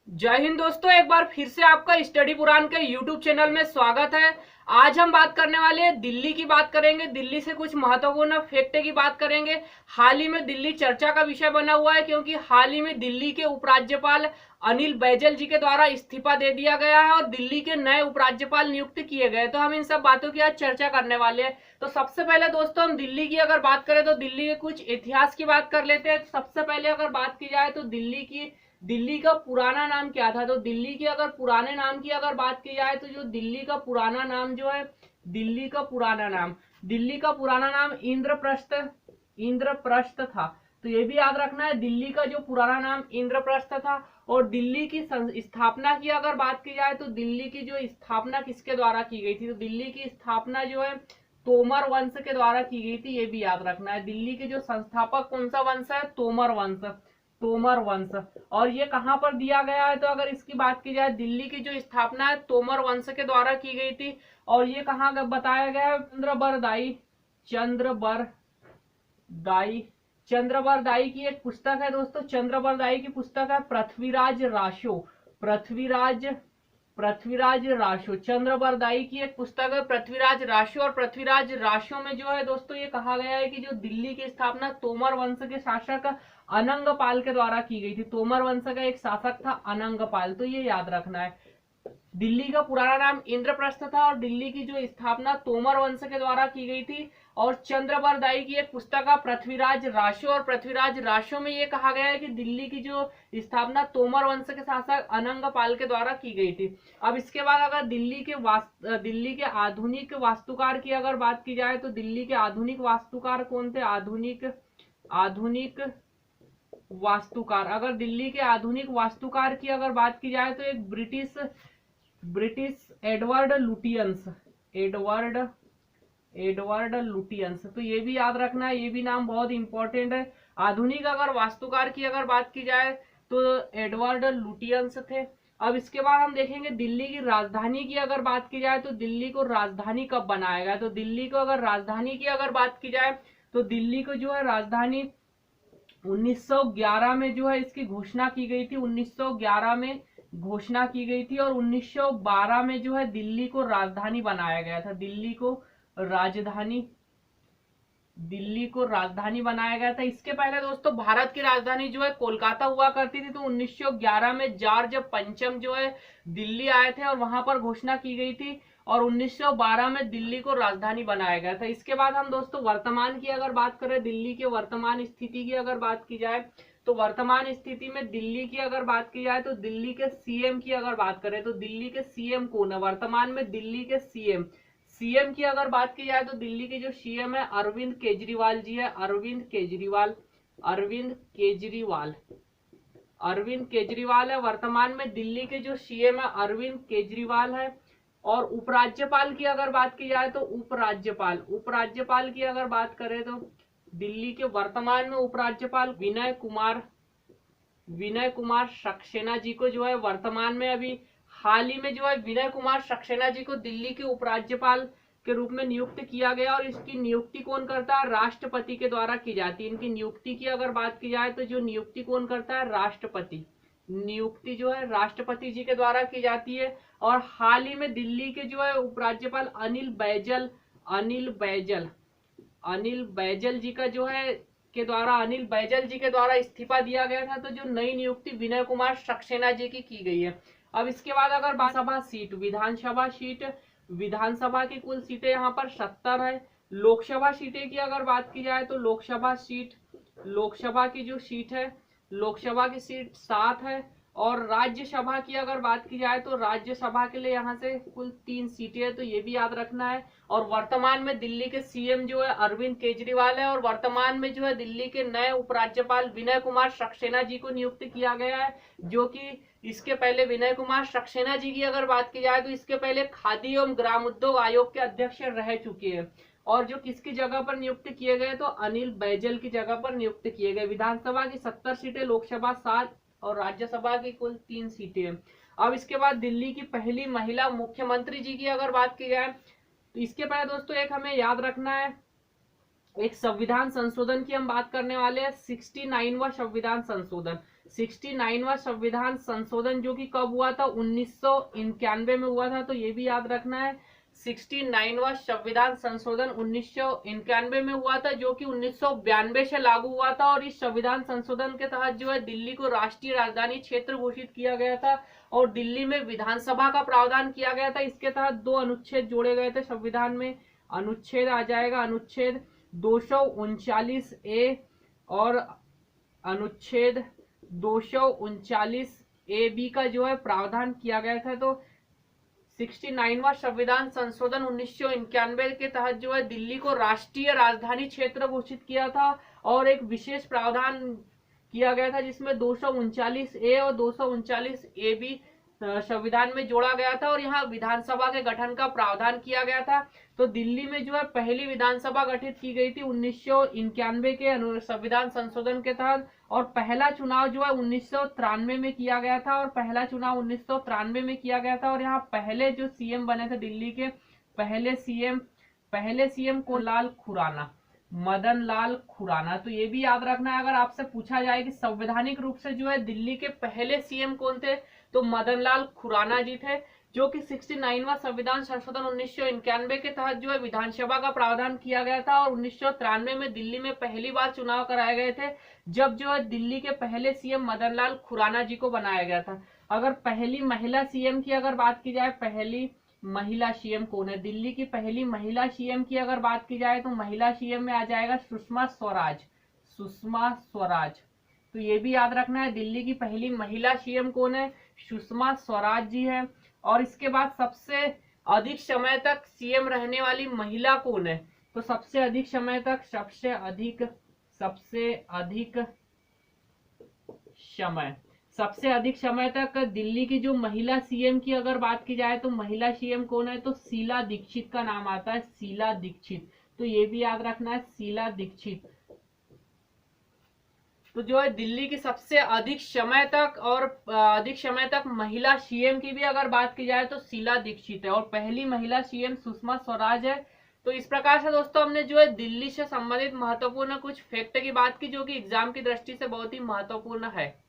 जय हिंद दोस्तों, एक बार फिर से आपका स्टडी पुराण के यूट्यूब चैनल में स्वागत है। आज हम बात करने वाले हैं दिल्ली की। बात करेंगे दिल्ली से कुछ महत्वपूर्ण फैक्ट की बात करेंगे। हाल ही में दिल्ली चर्चा का विषय बना हुआ है क्योंकि हाल ही में दिल्ली के उपराज्यपाल अनिल बैजल जी के द्वारा इस्तीफा दे दिया गया है और दिल्ली के नए उपराज्यपाल नियुक्त किए गए। तो हम इन सब बातों की आज चर्चा करने वाले हैं। तो सबसे पहले दोस्तों हम दिल्ली की अगर बात करें तो दिल्ली के कुछ इतिहास की बात कर लेते हैं। तो सबसे पहले अगर बात की जाए तो दिल्ली का पुराना नाम क्या था। तो दिल्ली के अगर पुराने नाम की अगर बात की जाए तो जो दिल्ली का पुराना नाम जो है, दिल्ली का पुराना नाम इंद्रप्रस्थ था। तो ये भी याद रखना है, दिल्ली का जो पुराना नाम इंद्रप्रस्थ था। और दिल्ली की स्थापना की अगर बात की जाए तो दिल्ली की जो स्थापना किसके द्वारा की गई थी। तो दिल्ली की स्थापना जो है तोमर वंश के द्वारा की गई थी। ये भी याद रखना है, दिल्ली के जो संस्थापक कौन सा वंश है, तोमर वंश। और ये कहां पर दिया गया है। तो अगर इसकी बात की जाए, दिल्ली की जो स्थापना है तोमर वंश के द्वारा की गई थी। और ये कहाँ बताया गया है, चंद्रबरदाई चंद्रबरदाई की एक पुस्तक है दोस्तों। चंद्रबरदाई की पुस्तक है पृथ्वीराज राशो। चंद्रबरदाई की एक पुस्तक है पृथ्वीराज राशो। और पृथ्वीराज राशो में जो है दोस्तों ये कहा गया है कि जो दिल्ली की स्थापना तोमर वंश के शासक अनंगपाल के द्वारा की गई थी। तोमर वंश का एक शासक था अनंगपाल। तो ये याद रखना है, दिल्ली का पुराना नाम इंद्रप्रस्थ था और दिल्ली की जो स्थापना तोमर वंश के द्वारा की गई थी। और चंद्रबरदाई की एक पुस्तक है पृथ्वीराज राशो। और पृथ्वीराज राशो में ये कहा गया है कि दिल्ली की जो स्थापना तोमर वंश के शासक अनंगपाल के द्वारा की गई थी। अब इसके बाद अगर दिल्ली के आधुनिक वास्तुकार की अगर बात की जाए तो दिल्ली के आधुनिक वास्तुकार कौन थे। आधुनिक वास्तुकार, अगर दिल्ली के आधुनिक वास्तुकार की अगर बात की जाए तो एक ब्रिटिश एडवर्ड लुटियंस। तो ये भी याद रखना है, ये भी नाम बहुत इंपॉर्टेंट है। आधुनिक अगर वास्तुकार की अगर बात की जाए तो एडवर्ड लुटियंस थे। अब इसके बाद हम देखेंगे दिल्ली की राजधानी की अगर बात की जाए तो दिल्ली को राजधानी कब बनाया गया। तो दिल्ली को अगर राजधानी की अगर बात की जाए तो दिल्ली को जो है राजधानी 1911 में जो है इसकी घोषणा की गई थी। 1911 में घोषणा की गई थी और 1912 में जो है दिल्ली को राजधानी बनाया गया था। दिल्ली को राजधानी बनाया गया था। इसके पहले दोस्तों भारत की राजधानी जो है कोलकाता हुआ करती थी। तो 1911 में जॉर्ज पंचम जो है दिल्ली आए थे और वहां पर घोषणा की गई थी। और 1912 में दिल्ली को राजधानी बनाया गया था। इसके बाद हम दोस्तों वर्तमान की अगर बात करें, दिल्ली के वर्तमान स्थिति की अगर बात की जाए तो वर्तमान स्थिति में दिल्ली की अगर बात की जाए तो दिल्ली के सीएम की अगर बात करें तो दिल्ली के सीएम कौन है वर्तमान में। दिल्ली के सीएम की अगर बात की जाए तो दिल्ली के जो सीएम है अरविंद केजरीवाल जी है। अरविंद केजरीवाल है वर्तमान में दिल्ली के जो सीएम है, अरविंद केजरीवाल है। और उपराज्यपाल की अगर बात की जाए तो उपराज्यपाल की अगर बात करें तो दिल्ली के वर्तमान में उपराज्यपाल विनय कुमार सक्सेना जी को जो है वर्तमान में अभी हाल ही में जो है विनय कुमार सक्सेना जी को दिल्ली के उपराज्यपाल के रूप में नियुक्त किया गया। और इसकी नियुक्ति कौन करता है, राष्ट्रपति के द्वारा की जाती है। इनकी नियुक्ति की अगर बात की जाए तो जो नियुक्ति कौन करता है, नियुक्ति जो है राष्ट्रपति जी के द्वारा की जाती है। और हाल ही में दिल्ली के जो है उपराज्यपाल अनिल बैजल जी का जो है अनिल बैजल जी के द्वारा इस्तीफा दिया गया था। तो जो नई नियुक्ति विनय कुमार सक्सेना जी की गई है। अब इसके बाद अगर विधानसभा की कुल सीटें यहाँ पर 70 है। लोकसभा सीटें की अगर बात की जाए तो लोकसभा की जो सीट है, लोकसभा की सीट 7 है। और राज्यसभा की अगर बात की जाए तो राज्यसभा के लिए यहाँ से कुल 3 सीटें है। तो ये भी याद रखना है। और वर्तमान में दिल्ली के सीएम जो है अरविंद केजरीवाल है और वर्तमान में जो है दिल्ली के नए उपराज्यपाल विनय कुमार सक्सेना जी को नियुक्त किया गया है। जो कि इसके पहले विनय कुमार सक्सेना जी की अगर बात की जाए तो इसके पहले खादी एवं ग्रामोद्योग आयोग के अध्यक्ष रह चुके हैं। और जो किसकी जगह पर नियुक्त किए गए तो अनिल बैजल की जगह पर नियुक्त किए गए। विधानसभा की 70 सीटें, लोकसभा 7 और राज्यसभा की कुल 3 सीटें हैं। अब इसके बाद दिल्ली की पहली महिला मुख्यमंत्री जी की अगर बात की जाए तो इसके पहले दोस्तों एक हमें याद रखना है, एक संविधान संशोधन की हम बात करने वाले हैं। 69वां संविधान संशोधन 69वां संविधान संशोधन जो कि कब हुआ था, 1991 में हुआ था, तो ये भी याद रखना है। 69वां संविधान संशोधन 1991 में हुआ था, जो कि 1992 से लागू हुआ था। और इस संविधान संशोधन के तहत जो है दिल्ली को राष्ट्रीय राजधानी क्षेत्र घोषित किया गया था और दिल्ली में विधानसभा का प्रावधान किया गया था। इसके तहत 2 अनुच्छेद जोड़े गए थे संविधान में। अनुच्छेद आ जाएगा अनुच्छेद 239A और अनुच्छेद 239AB का जो है प्रावधान किया गया था। तो 69वां संविधान संशोधन 1991 के तहत जो है दिल्ली को राष्ट्रीय राजधानी क्षेत्र घोषित किया था और एक विशेष प्रावधान किया गया था जिसमें 239A और 239AB संविधान में जोड़ा गया था और यहाँ विधानसभा के गठन का प्रावधान किया गया था। तो दिल्ली में जो है पहली विधानसभा गठित की गई थी 1991 के संविधान संशोधन के तहत और पहला चुनाव जो है 1993 में किया गया था और पहला चुनाव 1993 में किया गया था। और यहाँ पहले जो सीएम बने थे दिल्ली के पहले सीएम को लाल खुराना, मदन लाल खुराना। तो ये भी याद रखना है, अगर आपसे पूछा जाए कि संवैधानिक रूप से जो है दिल्ली के पहले सीएम कौन थे, तो मदन लाल खुराना जी थे, जो कि 69वां संविधान संशोधन 1991 के तहत जो है विधानसभा का प्रावधान किया गया था और 1993 में दिल्ली में पहली बार चुनाव कराए गए थे, जब जो है दिल्ली के पहले सीएम मदन लाल खुराना जी को बनाया गया था। अगर पहली महिला सीएम की अगर बात की जाए, पहली महिला सीएम कौन है, दिल्ली की पहली महिला सीएम की अगर बात की जाए तो महिला सीएम में आ जाएगा सुषमा स्वराज। तो ये भी याद रखना है, दिल्ली की पहली महिला सीएम कौन है, सुषमा स्वराज जी है। और इसके बाद सबसे अधिक समय तक सीएम रहने वाली महिला कौन है, तो सबसे अधिक समय तक दिल्ली की जो महिला सीएम की अगर बात की जाए तो महिला सीएम कौन है, तो शीला दीक्षित का नाम आता है, शीला दीक्षित। तो ये भी याद रखना है, शीला दीक्षित। तो जो है दिल्ली की सबसे अधिक समय तक महिला सीएम की भी अगर बात की जाए तो शीला दीक्षित है और पहली महिला सीएम सुषमा स्वराज है। तो इस प्रकार से दोस्तों हमने जो है दिल्ली से संबंधित महत्वपूर्ण कुछ फैक्ट की बात की जो कि एग्जाम की दृष्टि से बहुत ही महत्वपूर्ण है।